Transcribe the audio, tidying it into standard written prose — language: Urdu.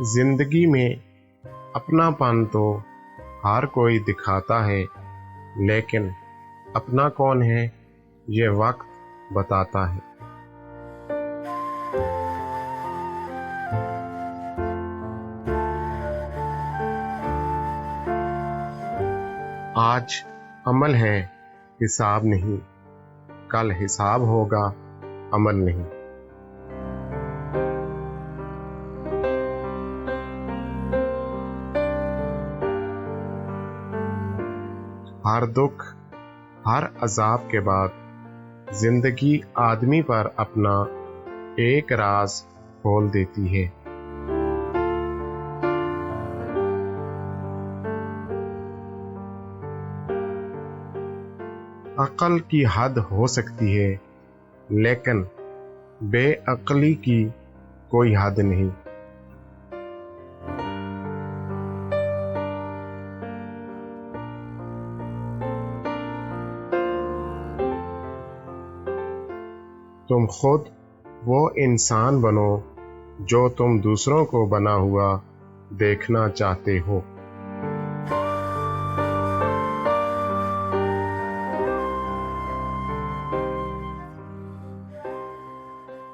زندگی میں اپنا پن تو ہر کوئی دکھاتا ہے، لیکن اپنا کون ہے یہ وقت بتاتا ہے۔ آج عمل ہے، حساب نہیں، کل حساب ہوگا، عمل نہیں۔ ہر دکھ، ہر عذاب کے بعد زندگی آدمی پر اپنا ایک راز کھول دیتی ہے۔ عقل کی حد ہو سکتی ہے، لیکن بے عقلی کی کوئی حد نہیں۔ تم خود وہ انسان بنو جو تم دوسروں کو بنا ہوا دیکھنا چاہتے ہو۔